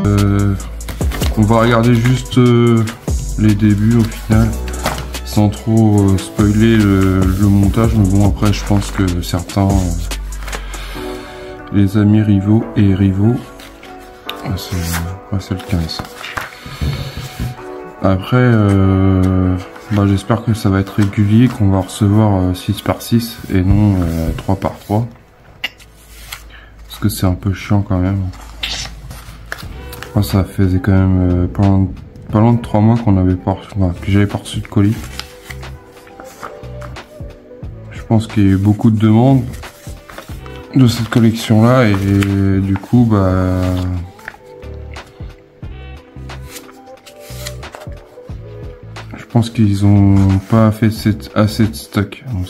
On va regarder juste les débuts au final, sans trop spoiler le montage, mais bon après je pense que certains, les amis rivaux, c'est le 15. Après, j'espère que ça va être régulier, qu'on va recevoir 6 par 6 et non 3 par 3. Parce que c'est un peu chiant quand même. Moi, ça faisait quand même pas loin de 3 mois qu'on avait pas reçu, que j'avais pas reçu de colis. Je pense qu'il y a eu beaucoup de demandes de cette collection là et du coup je pense qu'ils ont pas fait assez de stock. Donc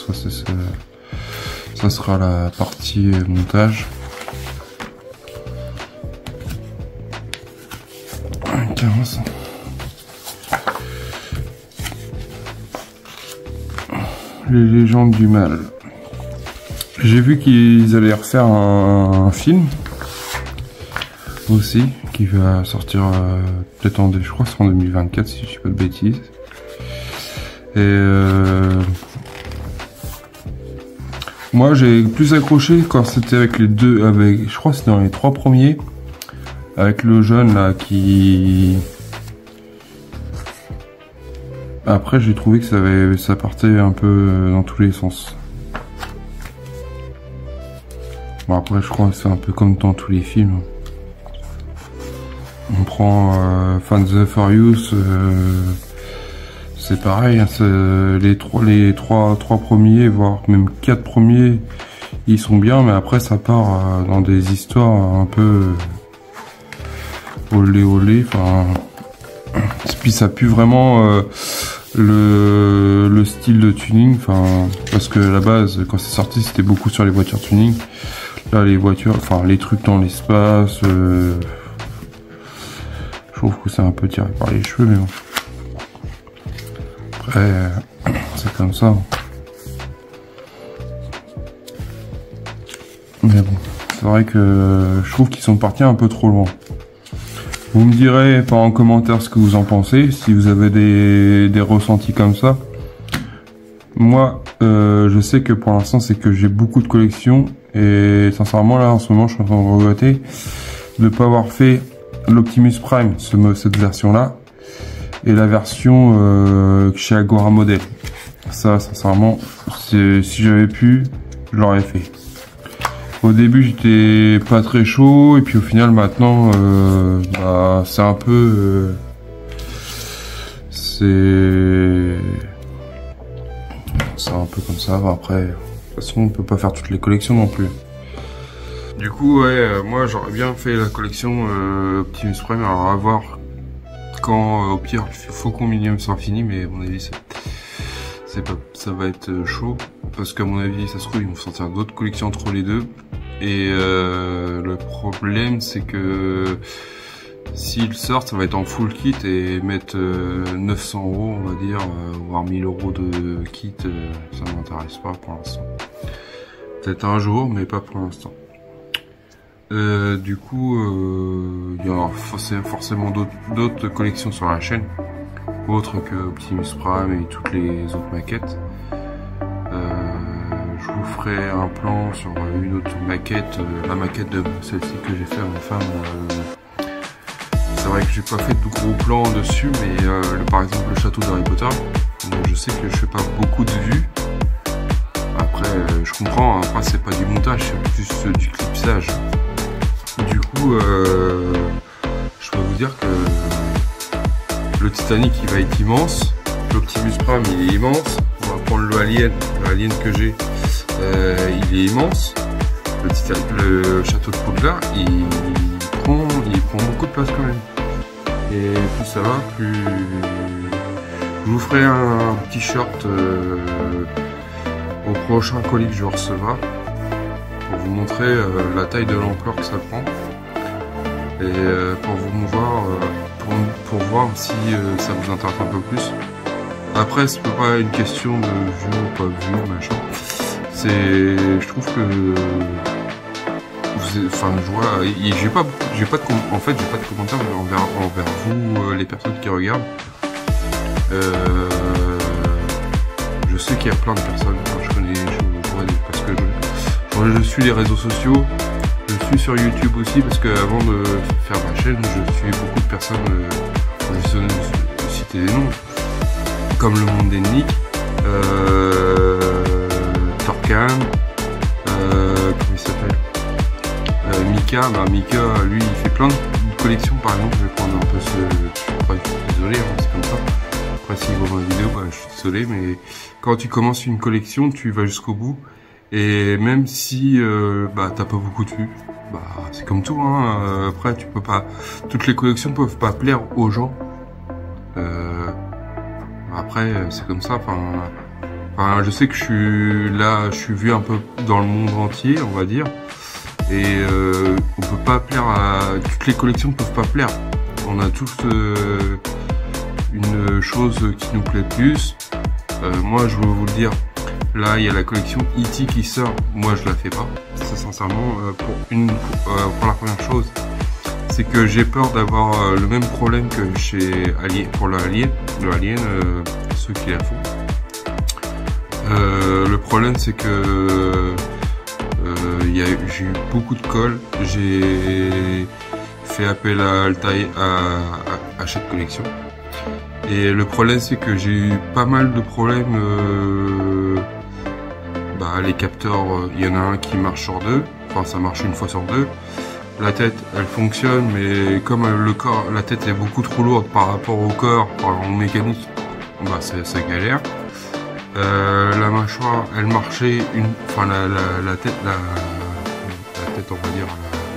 ça sera la partie montage. 15. Les légendes du mal. J'ai vu qu'ils allaient refaire un film aussi qui va sortir peut-être je crois que c'est en 2024 si je dis pas de bêtises. Et moi j'ai plus accroché quand c'était avec les deux, je crois que c'était dans les 3 premiers, avec le jeune là qui... Après j'ai trouvé que ça partait un peu dans tous les sens. Bon après je crois que c'est un peu comme dans tous les films. On prend Fast and Furious, c'est pareil, hein, les trois premiers, voire même 4 premiers, ils sont bien, mais après ça part dans des histoires un peu olé olé, enfin, puis ça pue vraiment le style de tuning, enfin, parce que à la base quand c'est sorti c'était beaucoup sur les voitures tuning. Là les voitures, enfin les trucs dans l'espace, je trouve que c'est un peu tiré par les cheveux, mais bon. Après, c'est comme ça. Mais bon, c'est vrai que je trouve qu'ils sont partis un peu trop loin. Vous me direz en commentaire ce que vous en pensez, si vous avez des ressentis comme ça. Moi, je sais que pour l'instant, c'est que j'ai beaucoup de collections. Et sincèrement, là, en ce moment, je suis en train de regretter de ne pas avoir fait l'Optimus Prime, cette version-là. Et la version chez Agora Model. Ça, sincèrement, si j'avais pu, je l'aurais fait. Au début, j'étais pas très chaud, et puis au final, maintenant, c'est un peu... c'est un peu comme ça. Après, de toute façon, on peut pas faire toutes les collections non plus. Du coup, ouais, moi, j'aurais bien fait la collection Optimus Prime, alors à voir quand au pire Faucon Millennium sera fini, mais à mon avis ça va être chaud parce qu'à mon avis ça se trouve ils vont sortir d'autres collections entre les deux et le problème c'est que s'ils sortent ça va être en full kit et mettre 900 €, on va dire, voire 1000 € de kit, ça m'intéresse pas pour l'instant. Peut-être un jour mais pas pour l'instant. Du coup, il y aura forcément d'autres collections sur la chaîne, autres que Optimus Prime et toutes les autres maquettes. Je vous ferai un plan sur une autre maquette, la maquette de celle-ci que j'ai fait à ma femme. C'est vrai que j'ai pas fait de gros plans dessus, mais par exemple le château d'Harry Potter, donc je sais que je fais pas beaucoup de vues. Après, je comprends, après c'est pas du montage, c'est juste du clipsage. Du coup, je peux vous dire que le Titanic il va être immense, l'Optimus Prime il est immense, on va prendre le Alien que j'ai, il est immense, le château de Poudlard il prend beaucoup de place quand même. Et plus ça va, plus... Je vous ferai un t-shirt au prochain colis que je recevrai, pour vous montrer la taille de l'ampleur que ça prend et pour voir si ça vous intéresse un peu plus. Après c'est pas une question de vue ou pas vue machin, je trouve que vous enfin, je vois, j'ai pas de commentaires envers vous, les personnes qui regardent. Je sais qu'il y a plein de personnes, enfin, je connais, parce que je suis les réseaux sociaux, je suis sur YouTube aussi, parce que avant de faire ma chaîne, je suis beaucoup de personnes, je vais citer des noms, comme Le Monde d'Ennick, Torcan, comment il s'appelle, Mika. Mika, lui, il fait plein de collections, par exemple. Je vais prendre un peu je suis désolé, hein, c'est comme ça. Après, s'il voit ma vidéo, je suis désolé, mais quand tu commences une collection, tu vas jusqu'au bout. Et même si t'as pas beaucoup de vues, c'est comme tout, hein. Après, tu peux pas. Toutes les collections peuvent pas plaire aux gens. Après, c'est comme ça. Enfin, je sais que je suis vu un peu dans le monde entier, on va dire. Et on peut pas plaire à toutes les collections, ne peuvent pas plaire. On a tous une chose qui nous plaît plus. Moi, je veux vous le dire. Là, il y a la collection E.T. qui sort. Moi, je la fais pas. Ça, sincèrement, pour la première chose, c'est que j'ai peur d'avoir le même problème que chez Alien, pour le Alien, ceux qui la font. Le problème, c'est que j'ai eu beaucoup de colle. J'ai fait appel à Altaï à cette collection. Et le problème, c'est que j'ai eu pas mal de problèmes. Les capteurs, il y en a un qui marche sur deux. Enfin, ça marche une fois sur deux. La tête, elle fonctionne, mais comme la tête est beaucoup trop lourde par rapport au corps, par rapport au mécanique, ça galère. La mâchoire, elle marchait la tête, on va dire,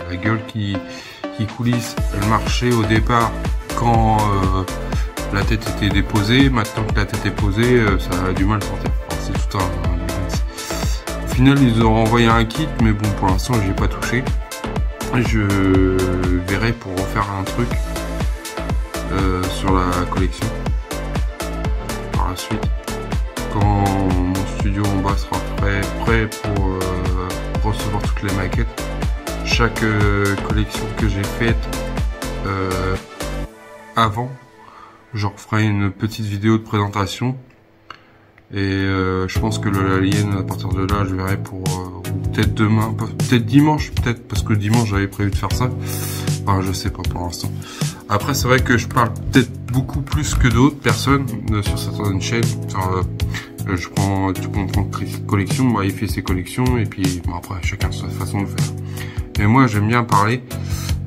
la gueule qui coulisse, elle marchait au départ quand la tête était déposée. Maintenant que la tête est posée, ça a du mal à sortir. C'est tout un. Au final, ils ont envoyé un kit, mais bon, pour l'instant, j'ai pas touché. Je verrai pour refaire un truc sur la collection par la suite. Quand mon studio en bas sera prêt pour recevoir toutes les maquettes, chaque collection que j'ai faite avant, je referai une petite vidéo de présentation. Et je pense que l'Alien, à partir de là, je verrai pour peut-être demain, peut-être dimanche, parce que dimanche j'avais prévu de faire ça. Enfin, je sais pas pour l'instant. Après, c'est vrai que je parle peut-être beaucoup plus que d'autres personnes sur certaines chaînes. Je prends tout mon collection, il fait ses collections, et puis après, chacun sa façon de faire. Mais moi, j'aime bien parler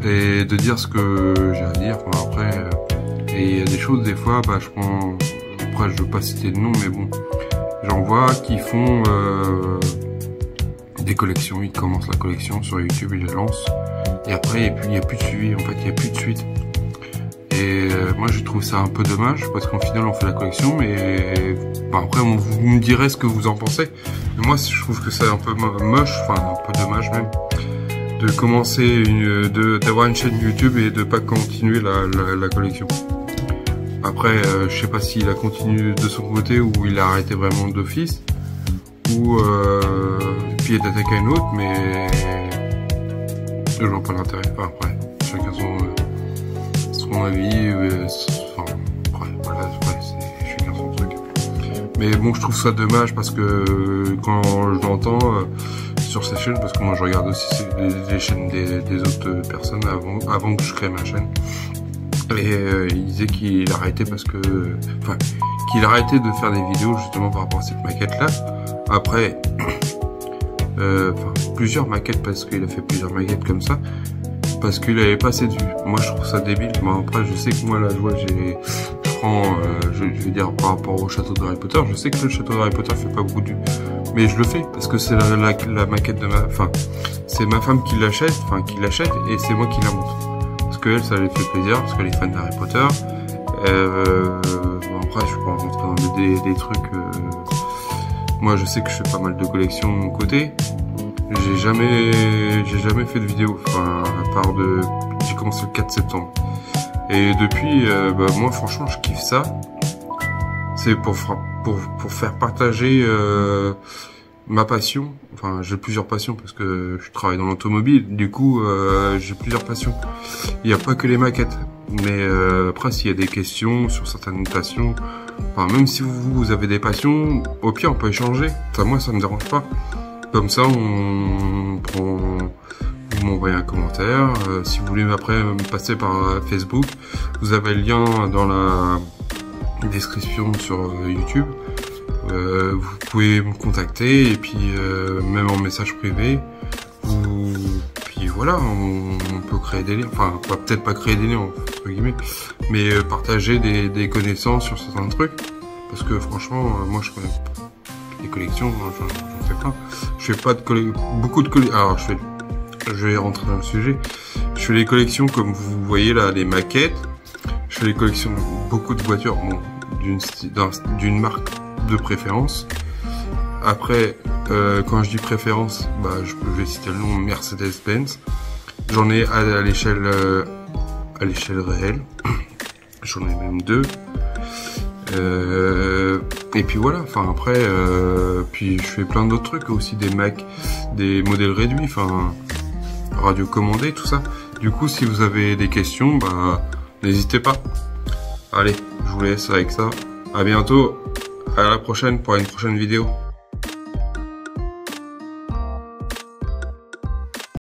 et de dire ce que j'ai à dire. Après, et il y a des choses, des fois, je prends. Après, je veux pas citer de nom, mais bon, j'en vois qui font des collections. Ils commencent la collection sur YouTube, ils la lancent, et après, il n'y a plus de suivi. En fait, il n'y a plus de suite. Et moi, je trouve ça un peu dommage, parce qu'en final, on fait la collection, mais après, vous me direz ce que vous en pensez. Mais moi, je trouve que c'est un peu moche, enfin un peu dommage même, de commencer d'avoir une chaîne YouTube et de pas continuer la collection. Après, je sais pas s'il a continué de son côté ou il a arrêté vraiment d'office, ou puis il est attaqué à une autre, mais je vois pas l'intérêt. Enfin, après, chacun son avis. C'est chacun son truc. Mais bon, je trouve ça dommage parce que quand je l'entends sur ces chaînes, parce que moi je regarde aussi les chaînes des autres personnes avant que je crée ma chaîne. Et il disait qu'il arrêtait parce que, qu'il arrêtait de faire des vidéos justement par rapport à cette maquette là. Après, plusieurs maquettes, parce qu'il a fait plusieurs maquettes comme ça, parce qu'il avait pas assez de vues. Moi je trouve ça débile. Bon, après je sais que moi la joie, je prends, je vais dire par rapport au château d'Harry Potter, je sais que le château d'Harry Potter fait pas beaucoup de vues, mais je le fais parce que c'est la maquette de c'est ma femme qui l'achète, et c'est moi qui la monte. Parce que elle, ça lui fait plaisir, parce qu'elle est fan d'Harry Potter. Après, je peux pas rentrer dans des trucs. Moi, je sais que je fais pas mal de collections de mon côté. J'ai jamais fait de vidéo. À part j'ai commencé le 4 septembre. Et depuis, moi, franchement, je kiffe ça. C'est pour faire partager ma passion, enfin j'ai plusieurs passions parce que je travaille dans l'automobile, du coup j'ai plusieurs passions. Il n'y a pas que les maquettes, mais après s'il y a des questions sur certaines passions, enfin même si vous avez des passions, au pire on peut échanger, enfin moi ça me dérange pas. Comme ça on prend, vous m'envoyez un commentaire, si vous voulez après me passer par Facebook, vous avez le lien dans la description sur YouTube. Vous pouvez me contacter et puis même en message privé, puis voilà, on peut créer des liens, enfin peut-être pas créer des liens entre guillemets, mais partager des connaissances sur certains trucs, parce que franchement moi je connais des collections, j'en fais plein. Je fais pas de beaucoup de collections, alors je vais rentrer dans le sujet, je fais les collections comme vous voyez là, les maquettes, je fais les collections de beaucoup de voitures, bon, d'une marque de préférence. Après, quand je dis préférence, bah, je vais citer le nom Mercedes-Benz. J'en ai à l'échelle réelle. J'en ai même 2. Et puis voilà. Enfin après, puis je fais plein d'autres trucs aussi, des Mac, des modèles réduits, enfin radio commandée, tout ça. Du coup, si vous avez des questions, bah n'hésitez pas. Allez, je vous laisse avec ça. À bientôt. À la prochaine pour une prochaine vidéo.